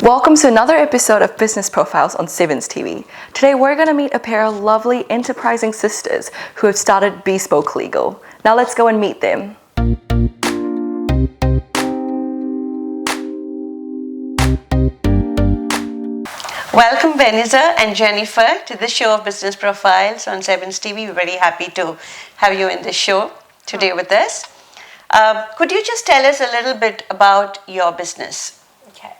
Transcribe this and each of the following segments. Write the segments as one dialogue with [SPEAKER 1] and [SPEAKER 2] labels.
[SPEAKER 1] Welcome to another episode of Business Profiles on Sevenz TV. Today we're going to meet a pair of lovely enterprising sisters who have started Bespoke Legal. Now let's go and meet them.
[SPEAKER 2] Welcome Beneza and Jennifer to the show of Business Profiles on Sevenz TV. We're very happy to have you in this show today with us. Could you just tell us a little bit about your business?
[SPEAKER 3] Okay,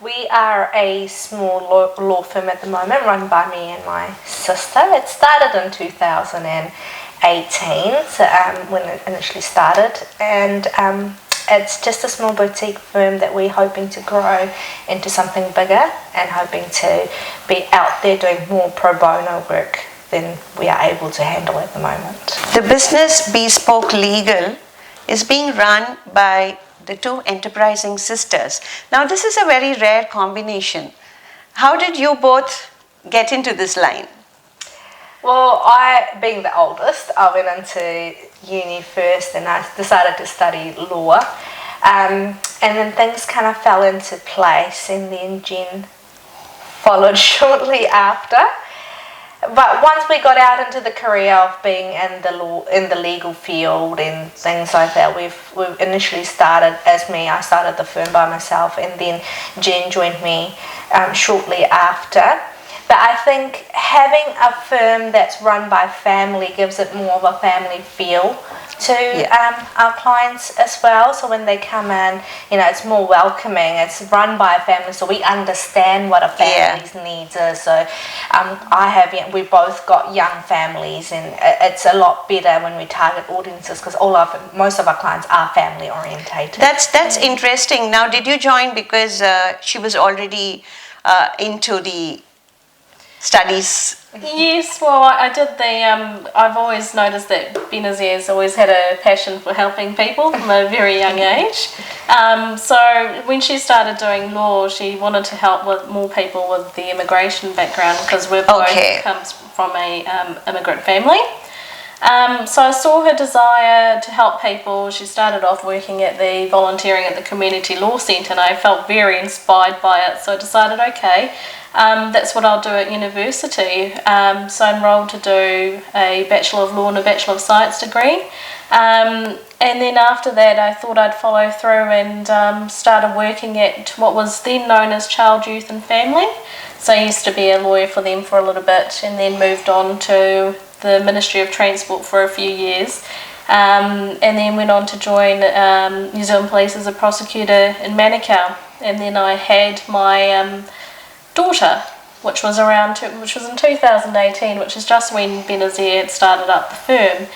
[SPEAKER 3] we are a small law firm at the moment run by me and my sister. It started in 2018 when it initially started, and it's just a small boutique firm that we're hoping to grow into something bigger and hoping to be out there doing more pro bono work than we are able to handle at the moment.
[SPEAKER 2] The business Bespoke Legal is being run by the two enterprising sisters. Now this is a very rare combination. How did you both get into this line?
[SPEAKER 3] Well, I, being the oldest, I went into uni first and I decided to study law. And then things kind of fell into place, and then Jen followed shortly after. But once we got out into the career of being in the legal field and things like that, we've initially started as me. I started the firm by myself, and then Jen joined me shortly after. But I think having a firm that's run by family gives it more of a family feel to our clients as well. So when they come in, it's more welcoming. It's run by a family, so we understand what a family's needs are. So we both got young families, and it's a lot better when we target audiences because most of our clients are family orientated.
[SPEAKER 2] That's interesting. Now, did you join because she was already into the studies?
[SPEAKER 4] Yes, well, I did I've always noticed that Beneza has always had a passion for helping people from a very young age. So when she started doing law, she wanted to help with more people with the immigration background because we're both comes from a immigrant family. So I saw her desire to help people. She started off working volunteering at the community law centre, and I felt very inspired by it. So I decided, okay, that's what I'll do at university. So I enrolled to do a Bachelor of Law and a Bachelor of Science degree. And then after that, I thought I'd follow through and started working at what was then known as Child, Youth and Family. So I used to be a lawyer for them for a little bit, and then moved on to the Ministry of Transport for a few years, and then went on to join New Zealand Police as a prosecutor in Manukau. And then I had my daughter, which was in 2018, which is just when Beneza had started up the firm.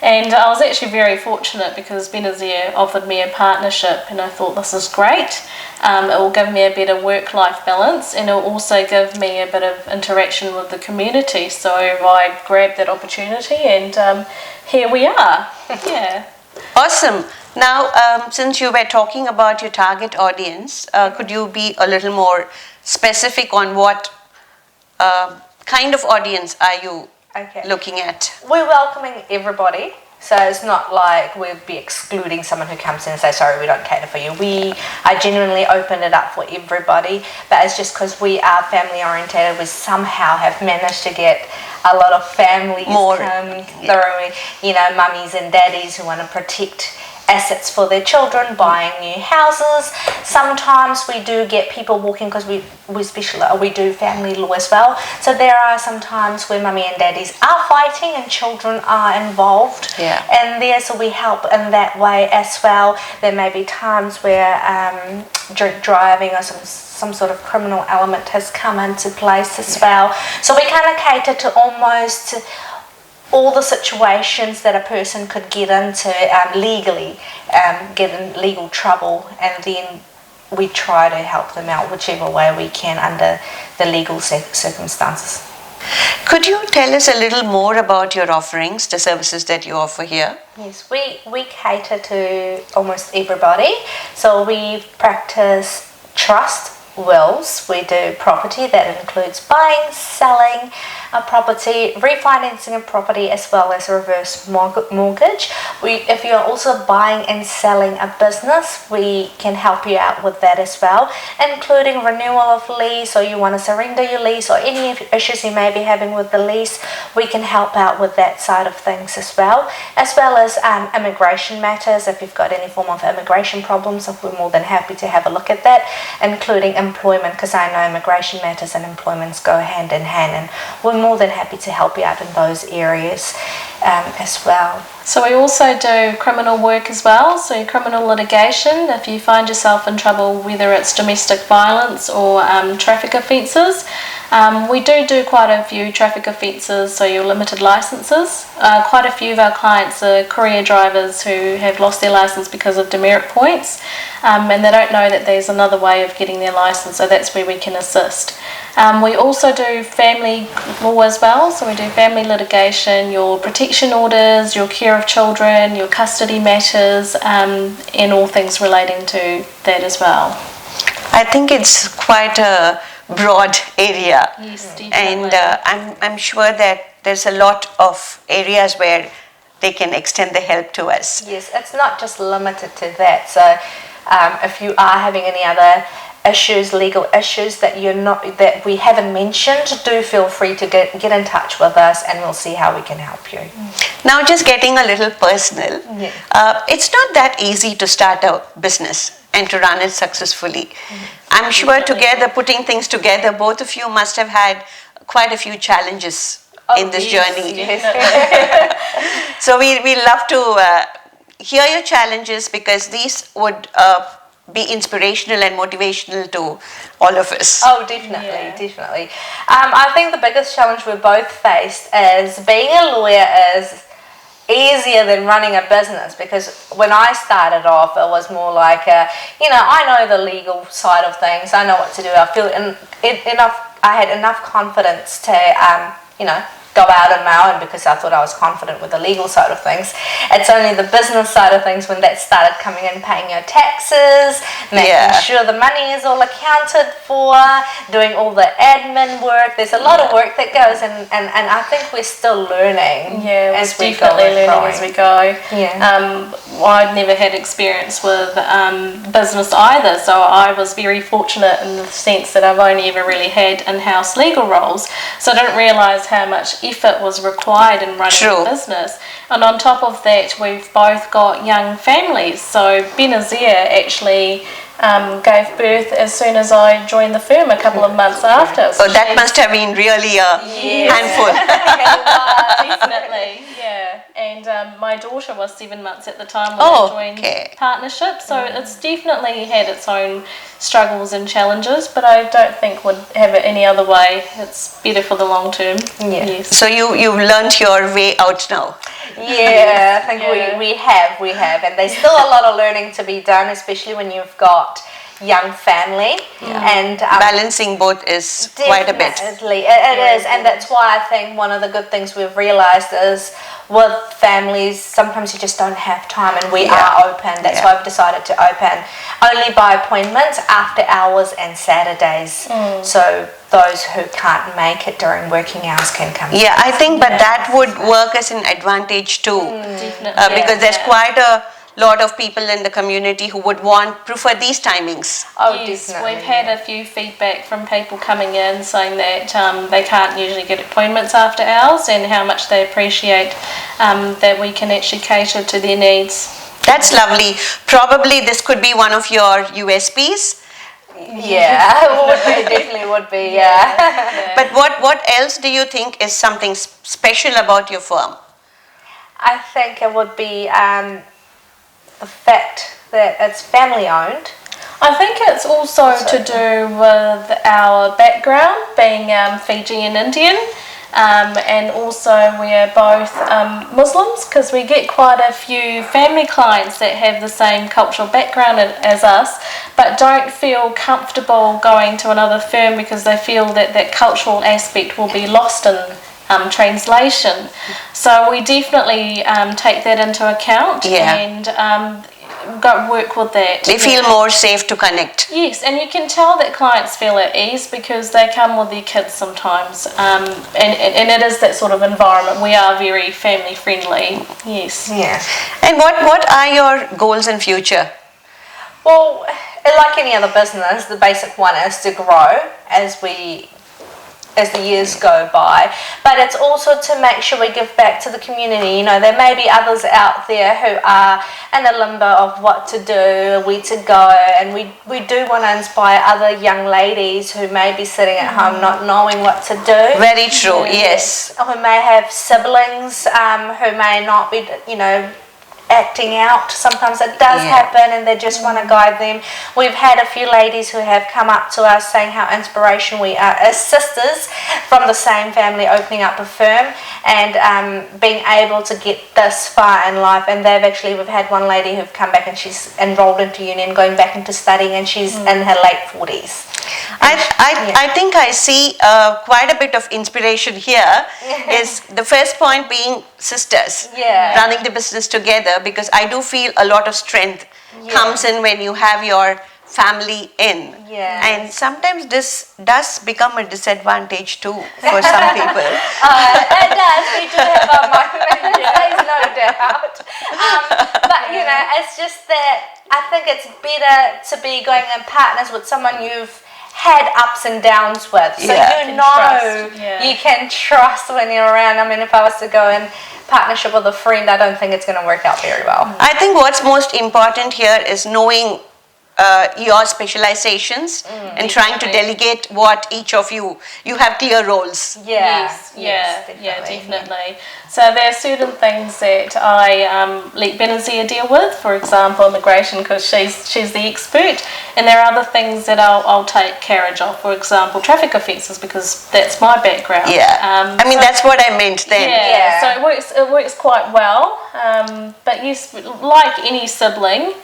[SPEAKER 4] And I was actually very fortunate because Beneza offered me a partnership, and I thought, this is great. It will give me a better work-life balance, and it will also give me a bit of interaction with the community. So I grabbed that opportunity, and here we are. Yeah.
[SPEAKER 2] Awesome. Now, since you were talking about your target audience, could you be a little more specific on what kind of audience are you looking at?
[SPEAKER 3] We're welcoming everybody, so it's not like we'll be excluding someone who comes in and say, sorry, we don't cater for you. I genuinely open it up for everybody, but it's just because we are family orientated, we somehow have managed to get a lot of families come through, mummies and daddies who want to protect assets for their children, buying new houses. Sometimes we do get people walking because we do family law as well. So there are some times where mummy and daddies are fighting and children are involved. And so we help in that way as well. There may be times where drink driving or some sort of criminal element has come into place as well. So we kind of cater to almost all the situations that a person could get into legally, get in legal trouble, and then we try to help them out whichever way we can under the legal circumstances.
[SPEAKER 2] Could you tell us a little more about your offerings, the services that you offer here?
[SPEAKER 3] Yes, we cater to almost everybody. So we practice trust, wills. We do property, that includes buying, selling a property, refinancing a property, as well as a reverse mortgage. If you're also buying and selling a business, we can help you out with that as well, including renewal of lease, or you want to surrender your lease, or any issues you may be having with the lease. We can help out with that side of things as well as immigration matters. If you've got any form of immigration problems, we're more than happy to have a look at that, including employment, because I know immigration matters and employments go hand in hand, and we're more than happy to help you out in those areas as well.
[SPEAKER 4] So we also do criminal work as well, so criminal litigation. If you find yourself in trouble, whether it's domestic violence or traffic offences, we do quite a few traffic offences, so your limited licences. Quite a few of our clients are courier drivers who have lost their licence because of demerit points, and they don't know that there's another way of getting their licence, so that's where we can assist. We also do family law as well, so we do family litigation, your protection orders, your care of children, your custody matters, and all things relating to that as well.
[SPEAKER 2] I think it's quite a broad area.
[SPEAKER 4] Yes, definitely.
[SPEAKER 2] And I'm sure that there's a lot of areas where they can extend the help to us.
[SPEAKER 3] Yes, it's not just limited to that. So if you are having any other issues, legal issues that we haven't mentioned, do feel free to get in touch with us, and we'll see how we can help you.
[SPEAKER 2] Now, just getting a little personal, it's not that easy to start a business and to run it successfully. I'm sure together, putting things together, both of you must have had quite a few challenges in this journey.
[SPEAKER 3] Yes.
[SPEAKER 2] So we love to hear your challenges, because these would be inspirational and motivational to all of us.
[SPEAKER 3] Oh, definitely. I think the biggest challenge we both faced is being a lawyer is easier than running a business, because when I started off, it was more like I know the legal side of things, I know what to do, I feel I had enough confidence to go out on my own, because I thought I was confident with the legal side of things. It's only the business side of things, when that started coming in, paying your taxes, making sure the money is all accounted for, doing all the admin work. There's a lot of work that goes, and I think we're still learning.
[SPEAKER 4] Yeah,
[SPEAKER 3] as we
[SPEAKER 4] go. Definitely learning as we go.
[SPEAKER 3] Yeah.
[SPEAKER 4] I'd never had experience with business either, so I was very fortunate in the sense that I've only ever really had in-house legal roles, so I didn't realise how much effort was required in running a business. And on top of that, we've both got young families, so Benazir actually gave birth as soon as I joined the firm, a couple of months after.
[SPEAKER 2] So that must have been really a handful.
[SPEAKER 4] Definitely, yeah. And my daughter was 7 months at the time when I joined partnership, so it's definitely had its own struggles and challenges, but I don't think would have it any other way. It's better for the long term.
[SPEAKER 3] Yeah.
[SPEAKER 4] Yes.
[SPEAKER 2] So you've learned your way out now.
[SPEAKER 3] Yeah, I think we have, and there's still a lot of learning to be done, especially when you've got young family, and
[SPEAKER 2] balancing both is quite a bit.
[SPEAKER 3] It is, and that's why I think one of the good things we've realised is with families, sometimes you just don't have time, and we are open. That's why I've decided to open only by appointments, after hours and Saturdays. So those who can't make it during working hours can come.
[SPEAKER 2] Yeah, I think, but that would work as an advantage too, because there's quite a lot of people in the community who would prefer these timings.
[SPEAKER 3] Oh,
[SPEAKER 4] yes,
[SPEAKER 3] definitely.
[SPEAKER 4] we've had a few feedback from people coming in saying that they can't usually get appointments after hours, and how much they appreciate that we can actually cater to their needs.
[SPEAKER 2] That's lovely. Probably this could be one of your USPs.
[SPEAKER 3] Yeah, it definitely would be, yeah.
[SPEAKER 2] But what else do you think is something special about your firm?
[SPEAKER 3] I think it would be the fact that it's family owned.
[SPEAKER 4] I think it's also to do with our background, being Fijian Indian, and also we're both Muslims, because we get quite a few family clients that have the same cultural background as us, but don't feel comfortable going to another firm because they feel that that cultural aspect will be lost in translation. So we definitely take that into account, and go work with that.
[SPEAKER 2] They feel more safe to connect.
[SPEAKER 4] Yes, and you can tell that clients feel at ease because they come with their kids sometimes, and it is that sort of environment. We are very family friendly. Yes.
[SPEAKER 3] Yeah.
[SPEAKER 2] And what are your goals in future?
[SPEAKER 3] Well, like any other business, the basic one is to grow as the years go by, but it's also to make sure we give back to the community. You know, there may be others out there who are in a limbo of what to do, where to go, and we do want to inspire other young ladies who may be sitting at home not knowing what to do.
[SPEAKER 2] Very true, yes.
[SPEAKER 3] Who may have siblings who may not be, you know, acting out. Sometimes it does happen, and they just want to guide them. We've had a few ladies who have come up to us saying how inspirational we are as sisters from the same family opening up a firm and being able to get this far in life. And we've had one lady who've come back and she's enrolled into uni and going back into studying, and she's in her late 40s.
[SPEAKER 2] I think I see quite a bit of inspiration here. Is the first point being sisters running the business together, because I do feel a lot of strength comes in when you have your family in. And sometimes this does become a disadvantage too for some people.
[SPEAKER 3] It does. We do have our moments, there's no doubt. But you know, it's just that I think it's better to be going in partners with someone you've had ups and downs with, so you can trust when you're around. I mean, if I was to go in partnership with a friend, I don't think it's going to work out very well.
[SPEAKER 2] I think what's most important here is knowing your specializations and trying to delegate what each of you have clear roles.
[SPEAKER 4] Yes, definitely. So there are certain things that I let Benazir deal with, for example, immigration, because she's the expert, and there are other things that I'll take carriage of, for example, traffic offences, because that's my background.
[SPEAKER 2] I mean, that's what I meant then.
[SPEAKER 4] So it works quite well, but yes, like any sibling,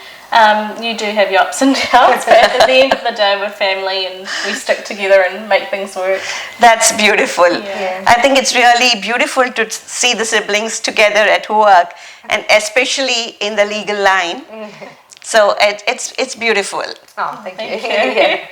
[SPEAKER 4] you do have your ups and downs, but at the end of the day we're family and we stick together and make things work.
[SPEAKER 2] That's beautiful. I think it's really beautiful to see the siblings together at work, and especially in the legal line. So it's beautiful.
[SPEAKER 3] Oh, thank you.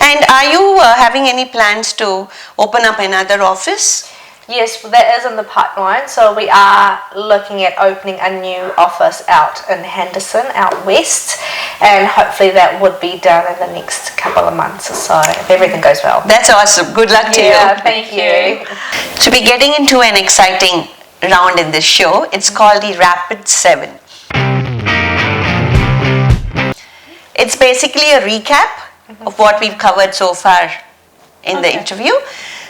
[SPEAKER 2] And are you having any plans to open up another office?
[SPEAKER 3] Yes, that is in the pipeline. So we are looking at opening a new office out in Henderson, out west, and hopefully that would be done in the next couple of months or so, if everything goes well.
[SPEAKER 2] That's awesome. Good luck to you.
[SPEAKER 3] Yeah, thank you.
[SPEAKER 2] So we're getting into an exciting round in this show. It's called the Rapid 7. It's basically a recap of what we've covered so far in the interview.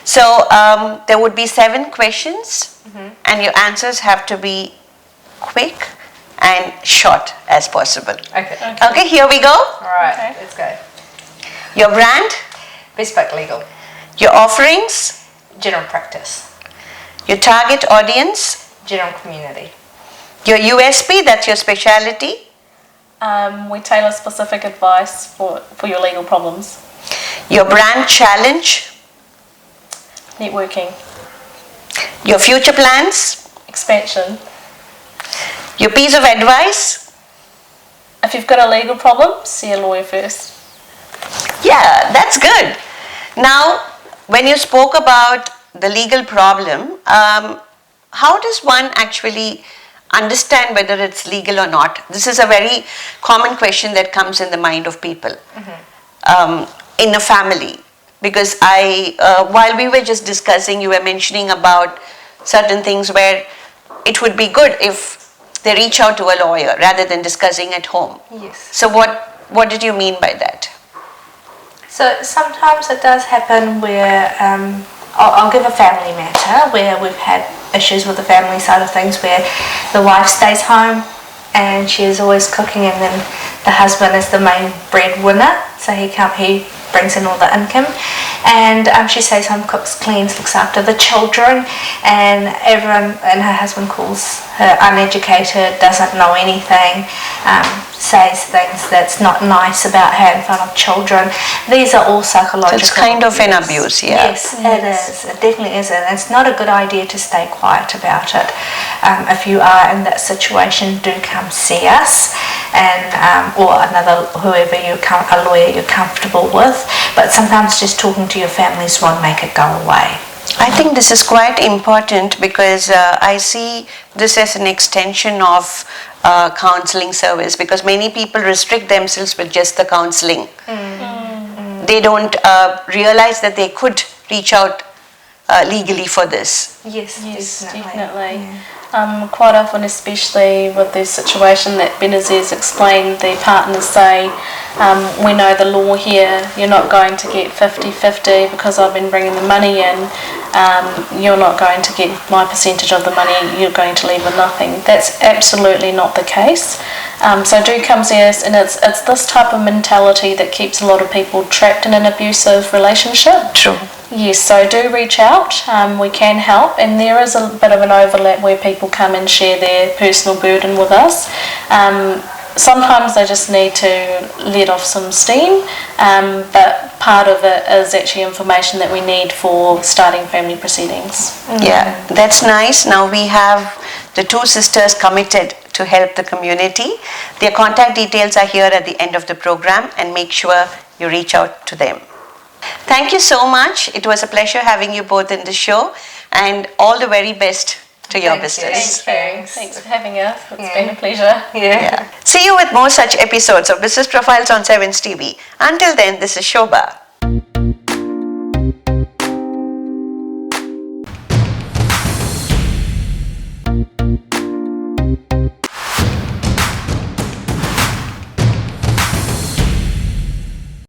[SPEAKER 2] So there would be 7 questions, and your answers have to be quick and short as possible. Okay, here we go.
[SPEAKER 3] All right, let's go.
[SPEAKER 2] Your brand,
[SPEAKER 3] Bespoke Legal.
[SPEAKER 2] your offerings,
[SPEAKER 3] General practice.
[SPEAKER 2] your target audience,
[SPEAKER 3] General community.
[SPEAKER 2] your USP, that's your speciality,
[SPEAKER 4] We tailor specific advice for your legal problems.
[SPEAKER 2] your brand challenge,
[SPEAKER 4] Networking.
[SPEAKER 2] your future plans,
[SPEAKER 4] Expansion.
[SPEAKER 2] your piece of advice.
[SPEAKER 4] If you've got a legal problem, see a lawyer first.
[SPEAKER 2] Yeah, that's good. Now, when you spoke about the legal problem, how does one actually understand whether it's legal or not? This is a very common question that comes in the mind of people in a family. Because while we were just discussing, you were mentioning about certain things where it would be good if they reach out to a lawyer rather than discussing at home.
[SPEAKER 3] Yes.
[SPEAKER 2] So what did you mean by that?
[SPEAKER 3] So sometimes it does happen where I'll give a family matter where we've had issues with the family side of things, where the wife stays home and she is always cooking, and then the husband is the main breadwinner, so he brings in all the income, and she stays home, cooks, cleans, looks after the children, and everyone and her husband calls her uneducated, doesn't know anything, says things that's not nice about her in front of children. These are all psychological.
[SPEAKER 2] So it's kind of an abuse, yeah.
[SPEAKER 3] Yes, it is. It definitely is. And it's not a good idea to stay quiet about it. If you are in that situation, do come see us, and or whoever a lawyer you're comfortable with. But sometimes just talking to your families won't make it go away.
[SPEAKER 2] I think this is quite important because I see this as an extension of counseling service, because many people restrict themselves with just the counseling. They don't realize that they could reach out legally for this.
[SPEAKER 3] Yes,
[SPEAKER 4] definitely.
[SPEAKER 3] Yeah.
[SPEAKER 4] Quite often, especially with the situation that Benazir's explained, the partners say, we know the law here, you're not going to get 50-50 because I've been bringing the money in, you're not going to get my percentage of the money, you're going to leave with nothing. That's absolutely not the case. So do come see us, and it's this type of mentality that keeps a lot of people trapped in an abusive relationship.
[SPEAKER 2] True.
[SPEAKER 4] Yes, so do reach out, we can help, and there is a bit of an overlap where people come and share their personal burden with us. Sometimes they just need to let off some steam, but part of it is actually information that we need for starting family proceedings.
[SPEAKER 2] Yeah, that's nice. Now we have the two sisters committed to help the community. Their contact details are here at the end of the program, and make sure you reach out to them. Thank you so much. It was a pleasure having you both in the show, and all the very best to your business.
[SPEAKER 4] Thanks for having us. It's been a pleasure.
[SPEAKER 2] Yeah. See you with more such episodes of Business Profiles on Sevenz TV. Until then, this is Shobha.